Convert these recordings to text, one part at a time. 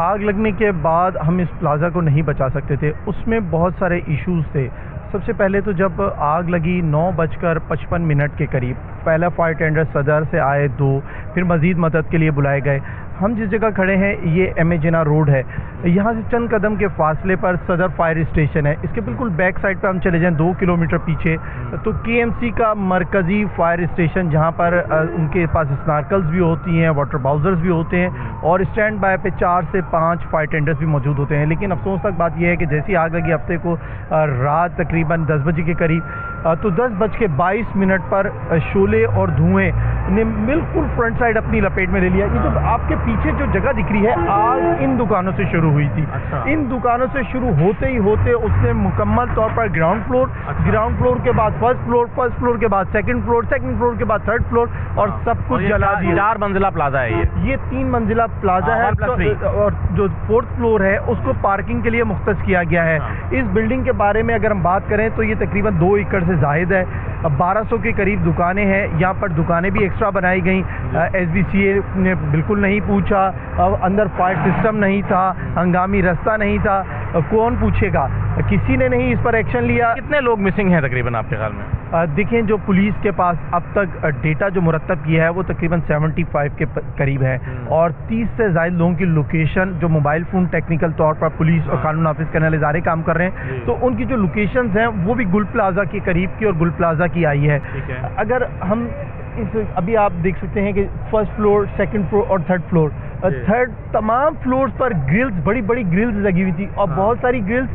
आग लगने के बाद हम इस प्लाज़ा को नहीं बचा सकते थे, उसमें बहुत सारे इश्यूज़ थे। सबसे पहले तो जब आग लगी 9:55 के करीब, पहला फायर टेंडर सदर से आए 2, फिर मज़ीद मदद के लिए बुलाए गए। हम जिस जगह खड़े हैं ये एम.ए. जिन्ना रोड है, यहाँ से चंद कदम के फासले पर सदर फायर स्टेशन है। इसके बिल्कुल बैक साइड पर हम चले जाएं 2 किलोमीटर पीछे तो KMC का मरकज़ी फायर स्टेशन, जहाँ पर उनके पास स्नार्कल्स भी होती हैं, वाटर बाउज़र्स भी होते हैं और स्टैंड बाय पे 4 से 5 फायर टेंडर्स भी मौजूद होते हैं। लेकिन अफसोसनाक बात यह है कि जैसी आग लगी हफ्ते को रात तकरीबन 10 बजे के करीब, तो 10:22 पर शोले और धुएँ ने बिल्कुल फ्रंट साइड अपनी लपेट में ले लिया। ये जो आपके पीछे जो जगह दिख रही है, आग इन दुकानों से शुरू हुई थी। इन दुकानों से शुरू होते ही होते उसने मुकम्मल तौर पर ग्राउंड फ्लोर के बाद फर्स्ट फ्लोर के बाद सेकंड फ्लोर के बाद थर्ड फ्लोर और सब कुछ जला दिया। 4 मंजिला प्लाजा है ये 3 मंजिला प्लाजा है और जो 4th फ्लोर है उसको पार्किंग के लिए मुख्तस किया गया है। इस बिल्डिंग के बारे में अगर हम बात करें तो ये तकरीबन 2 एकड़ से जायद है। 1200 के करीब दुकानें हैं। यहाँ पर दुकानें भी एक्स्ट्रा बनाई गई। SBCA ने बिल्कुल नहीं पूछा, अंदर फायर सिस्टम नहीं था, हंगामी रास्ता नहीं था, कौन पूछेगा, किसी ने नहीं इस पर एक्शन लिया। कितने लोग मिसिंग हैं तकरीबन आपके ख्याल में? देखें, जो पुलिस के पास अब तक डेटा जो मुरतब किया है वो तकरीबन 75 के करीब है और 30 से ज़ायद लोगों की लोकेशन जो मोबाइल फ़ोन टेक्निकल तौर पर पुलिस और कानून नाफिज करने वाले इदारे काम कर रहे हैं, तो उनकी जो लोकेशंस हैं वो भी गुल प्लाजा के करीब की और गुल प्लाजा की आई है। अगर हम अभी आप देख सकते हैं कि फर्स्ट फ्लोर, सेकंड फ्लोर और थर्ड फ्लोर, तमाम फ्लोर्स पर ग्रिल्स, बड़ी बड़ी ग्रिल्स लगी हुई थी और बहुत सारी ग्रिल्स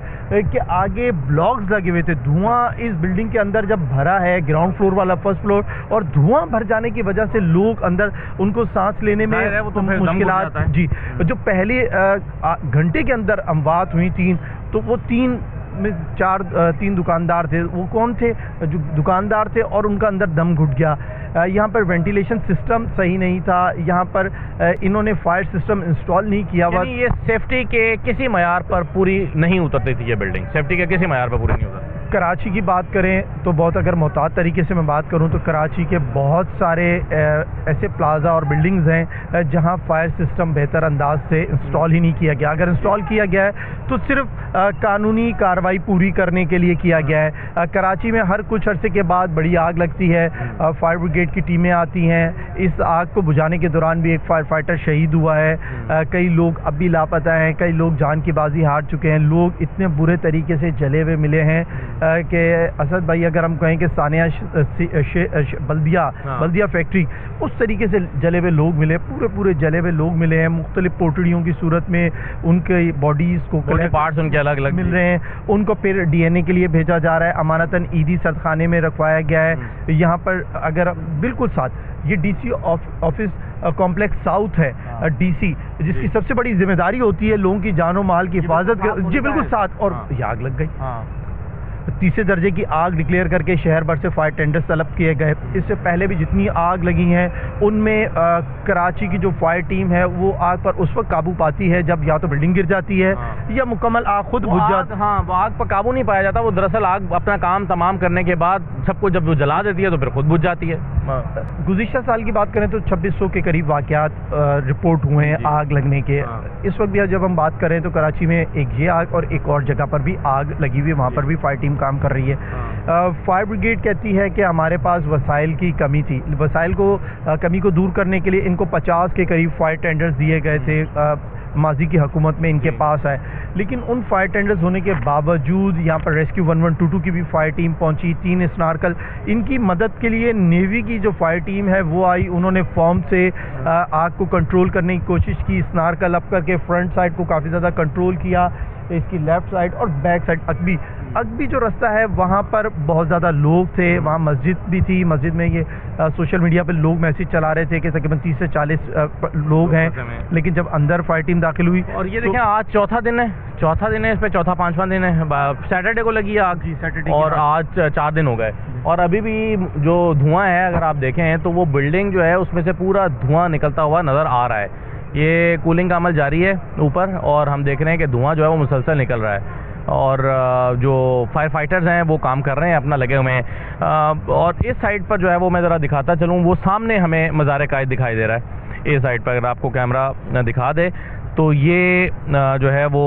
के आगे ब्लॉक्स लगे हुए थे। धुआं इस बिल्डिंग के अंदर जब भरा है, ग्राउंड फ्लोर वाला फर्स्ट फ्लोर, और धुआं भर जाने की वजह से लोग अंदर उनको सांस लेने में मुश्किलात, जी, जो पहले घंटे के अंदर अमवात हुई 3, तो वो 3 दुकानदार थे। वो कौन थे? जो दुकानदार थे और उनका अंदर दम घुट गया। यहाँ पर वेंटिलेशन सिस्टम सही नहीं था, यहाँ पर इन्होंने फायर सिस्टम इंस्टॉल नहीं किया हुआ। ये सेफ्टी के किसी मयार पर पूरी नहीं उतरती थी ये बिल्डिंग, सेफ्टी के किसी मयार पर पूरी नहीं उतरती। कराची की बात करें तो बहुत, अगर मोहतात तरीके से मैं बात करूं तो कराची के बहुत सारे ऐसे प्लाजा और बिल्डिंग्स हैं जहां फायर सिस्टम बेहतर अंदाज से इंस्टॉल ही नहीं किया गया। अगर इंस्टॉल किया गया है तो सिर्फ कानूनी कार्रवाई पूरी करने के लिए किया गया है। कराची में हर कुछ अरसे के बाद बड़ी आग लगती है, फायर ब्रिगेड की टीमें आती हैं। इस आग को बुझाने के दौरान भी एक फायर फाइटर शहीद हुआ है। कई लोग अब भी लापता हैं, कई लोग जान की बाजी हार चुके हैं। लोग इतने बुरे तरीके से जले हुए मिले हैं कि असद भाई, अगर हम कहें कि सानिया बल्दिया फैक्ट्री, उस तरीके से जले हुए लोग मिले, पूरे जले हुए लोग मिले हैं। मुख्तलिफ पोटड़ियों की सूरत में उनके बॉडीज़ को पार्ट्स उनके अलग अलग मिल रहे हैं। उनको फिर DNA के लिए भेजा जा रहा है, अमानतन ईदी सरखाने में रखवाया गया है। यहाँ पर अगर बिल्कुल साथ ये DC ऑफिस कॉम्प्लेक्स साउथ है, DC, जिसकी सबसे बड़ी जिम्मेदारी होती है लोगों की जानो माल की हिफाजत। जी बिल्कुल साथ, और ये आग लग गई। तीसरे दर्जे की आग डिक्लेयर करके शहर भर से फायर टेंडर्स तलब किए गए। इससे पहले भी जितनी आग लगी हैं उनमें कराची की जो फायर टीम है वो आग पर उस वक्त काबू पाती है जब या तो बिल्डिंग गिर जाती है या मुकम्मल आग खुद बुझ जाती है। वो आग पर काबू नहीं पाया जाता, वो दरअसल आग अपना काम तमाम करने के बाद सबको जब वो जला देती है तो फिर खुद बुझ जाती है। गुज़िश्ता साल की बात करें तो 2600 के करीब वाक़यात रिपोर्ट हुए हैं आग लगने के। इस वक्त भी जब हम बात करें तो कराची में एक ये आग और एक और जगह पर भी आग लगी हुई है, वहाँ पर भी फायर टीम काम कर रही है। फायर ब्रिगेड कहती है कि हमारे पास वसाइल की कमी थी। वसाइल को कमी को दूर करने के लिए इनको 50 के करीब फायर टेंडर्स दिए गए थे, माजी की हुकूमत में इनके पास है। लेकिन उन फायर टेंडर्स होने के बावजूद यहाँ पर रेस्क्यू 1122 की भी फायर टीम पहुँची, 3 स्नार्कल। इनकी मदद के लिए नेवी की जो फायर टीम है वो आई, उन्होंने फॉर्म से आग को कंट्रोल करने की कोशिश की। स्नार्कल अप करके फ्रंट साइड को काफ़ी ज़्यादा कंट्रोल किया, इसकी लेफ़्ट साइड और बैक साइड अगबी जो रास्ता है वहाँ पर बहुत ज़्यादा लोग थे, वहाँ मस्जिद भी थी। मस्जिद में ये सोशल मीडिया पर लोग मैसेज चला रहे थे कि तकरीबन 30 से 40 लोग हैं, लेकिन जब अंदर फायर टीम दाखिल हुई। और ये देखें, आज चौथा दिन है, इस पे चौथा 5वां दिन है। सैटरडे को लगी आग, सैटरडे, और आज 4 दिन हो गए और अभी भी जो धुआं है अगर आप देखें तो वो बिल्डिंग जो है उसमें से पूरा धुआं निकलता हुआ नज़र आ रहा है। ये कूलिंग का अमल जारी है ऊपर और हम देख रहे हैं कि धुआं जो है वो मुसलसल निकल रहा है और जो फायर फाइटर्स हैं वो काम कर रहे हैं, अपना लगे हुए हैं। और इस साइड पर जो है वो मैं ज़रा दिखाता चलूँ, वो सामने हमें मज़ार कायद दिखाई दे रहा है। इस साइड पर अगर आपको कैमरा दिखा दे तो ये जो है वो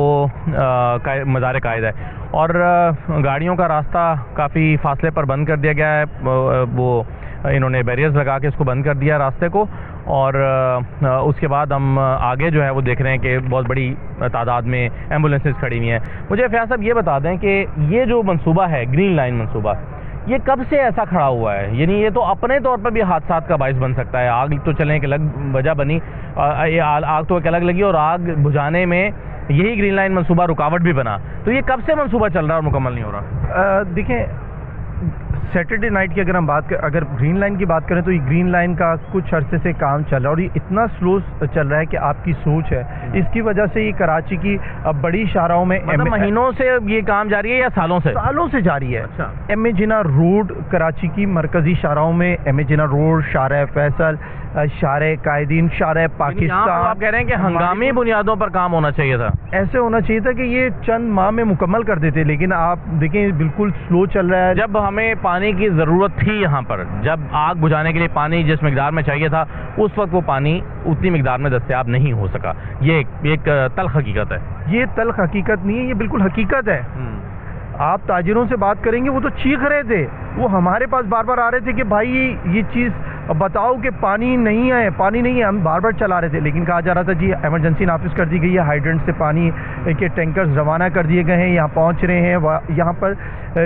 मज़ार कायद है। और गाड़ियों का रास्ता काफ़ी फासले पर बंद कर दिया गया है, वो इन्होंने बैरियर्स लगा के इसको बंद कर दिया रास्ते को। और उसके बाद हम आगे जो है वो देख रहे हैं कि बहुत बड़ी तादाद में एम्बुलेंसेस खड़ी हुई हैं। मुझे फयाज साहब ये बता दें कि ये जो मंसूबा है, ग्रीन लाइन मंसूबा, ये कब से ऐसा खड़ा हुआ है? यानी ये तो अपने तौर पर भी हादसात का बाइस बन सकता है। आग तो चलें एक अलग वजह बनी, ये आग तो एक अलग लगी और आग बुझाने में यही ग्रीन लाइन मंसूबा रुकावट भी बना। तो ये कब से मंसूबा चल रहा है और मुकम्मल नहीं हो रहा? देखें, सैटरडे नाइट की अगर हम अगर ग्रीन लाइन की बात करें तो ये ग्रीन लाइन का कुछ अरसे से काम चल रहा है और ये इतना स्लो चल रहा है कि आपकी सोच है, इसकी वजह से ये कराची की बड़ी शाहराहों में मतलब महीनों से ये काम जारी है या सालों से? सालों से जारी है। अच्छा। एम.ए. जिन्ना रोड कराची की मरकजी शाहराहों में, एम.ए. जिन्ना रोड, शाहराह फैसल, शाहराह कायदीन, शाहराह पाकिस्तान, आप कह रहे हैं कि हंगामी बुनियादों पर काम होना चाहिए था? ऐसे होना चाहिए था कि ये चंद माह में मुकम्मल कर देते, लेकिन आप देखें बिल्कुल स्लो चल रहा है। जब हमें पानी की ज़रूरत थी यहाँ पर, जब आग बुझाने के लिए पानी जिस मिकदार में चाहिए था, उस वक्त वो पानी उतनी मिकदार में दस्तयाब नहीं हो सका। ये एक तल्ख हकीकत है। ये तल्ख हकीकत नहीं है, ये बिल्कुल हकीकत है। आप ताजिरों से बात करेंगे, वो तो चीख रहे थे, वो हमारे पास बार बार आ रहे थे कि भाई ये चीज़ बताओ कि पानी नहीं है, पानी नहीं है। हम बार बार चला रहे थे, लेकिन कहा जा रहा था जी इमरजेंसी नाफिज कर दी गई है, हाइड्रेंट से पानी के टैंकर्स रवाना कर दिए गए हैं, यहाँ पहुँच रहे हैं। यहाँ पर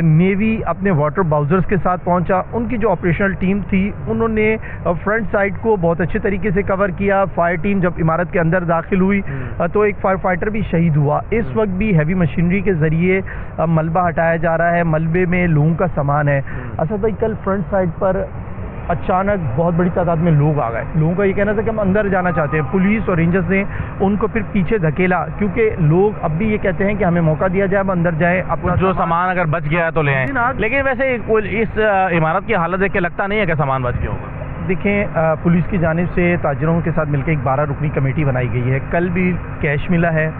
नेवी अपने वाटर बाउजर्स के साथ पहुँचा, उनकी जो ऑपरेशनल टीम थी उन्होंने फ्रंट साइड को बहुत अच्छे तरीके से कवर किया। फायर टीम जब इमारत के अंदर दाखिल हुई तो एक फायर फाइटर भी शहीद हुआ। इस वक्त भी हैवी मशीनरी के ज़रिए मलबा हटाया जा रहा है, मलबे में लोगों का सामान है। असद भाई, कल फ्रंट साइड पर अचानक बहुत बड़ी तादाद में लोग आ गए। लोगों का ये कहना था कि हम अंदर जाना चाहते हैं। पुलिस और रेंजर्स ने उनको फिर पीछे धकेला, क्योंकि लोग अब भी ये कहते हैं कि हमें मौका दिया जाए, हम अंदर जाएं, अपना जो सामान अगर बच गया है तो ले आएं। लेकिन वैसे इस इमारत की हालत देख के लगता नहीं है कि सामान बच गया होगा। देखें, पुलिस की जानिब से ताजिरों के साथ मिलकर एक 12 रुकनी कमेटी बनाई गई है। कल भी कैश मिला है,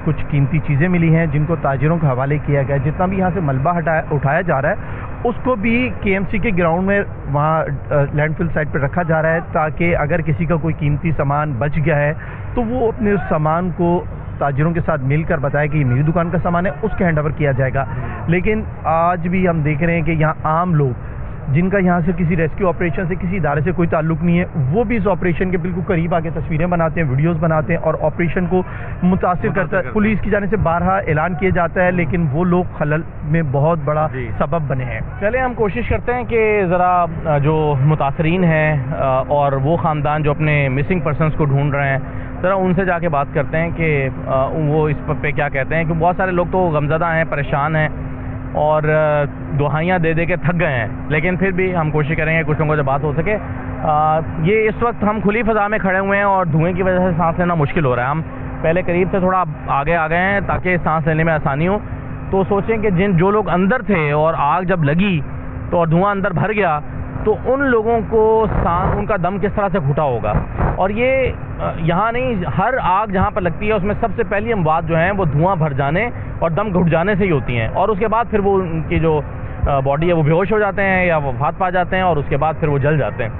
कुछ कीमती चीज़ें मिली हैं जिनको ताजिरों के हवाले किया गया है। जितना भी यहाँ से मलबा उठाया जा रहा है उसको भी KMC के ग्राउंड में वहाँ लैंडफिल साइट पर रखा जा रहा है, ताकि अगर किसी का कोई कीमती सामान बच गया है तो वो अपने उस सामान को ताजिरों के साथ मिलकर बताए कि ये मेरी दुकान का सामान है, उसके हैंड ओवर किया जाएगा। लेकिन आज भी हम देख रहे हैं कि यहाँ आम लोग जिनका यहाँ से किसी रेस्क्यू ऑपरेशन से, किसी इदारे से कोई ताल्लुक़ नहीं है, वो भी इस ऑपरेशन के बिल्कुल करीब आके तस्वीरें बनाते हैं, वीडियोस बनाते हैं और ऑपरेशन को मुतासिर करता है। पुलिस की जाने से बारहा ऐलान किया जाता है, लेकिन वो लोग खलल में बहुत बड़ा सबब बने हैं। चले हम कोशिश करते हैं कि ज़रा जो मुतासरीन हैं और वो ख़ानदान जो अपने मिसिंग पर्सनस को ढूंढ रहे हैं, ज़रा उनसे जाके बात करते हैं कि वो इस पे क्या कहते हैं। कि बहुत सारे लोग तो गमज़दा हैं, परेशान हैं और दुहाइयाँ दे दे के थक गए हैं, लेकिन फिर भी हम कोशिश करेंगे कुछ लोगों से बात हो सके। ये इस वक्त हम खुली फ़ज़ा में खड़े हुए हैं और धुएं की वजह से सांस लेना मुश्किल हो रहा है। हम पहले करीब से थोड़ा आगे आ गए हैं ताकि सांस लेने में आसानी हो। तो सोचें कि जो लोग अंदर थे और आग जब लगी तो और धुआं अंदर भर गया, तो उन लोगों को उनका दम किस तरह से घुटा होगा। और ये यहाँ नहीं, हर आग जहाँ पर लगती है उसमें सबसे पहली अमवात जो हैं वो धुआं भर जाने और दम घुट जाने से ही होती हैं, और उसके बाद फिर वो उनकी जो बॉडी है वो बेहोश हो जाते हैं या वो वफात पा जाते हैं और उसके बाद फिर वो जल जाते हैं।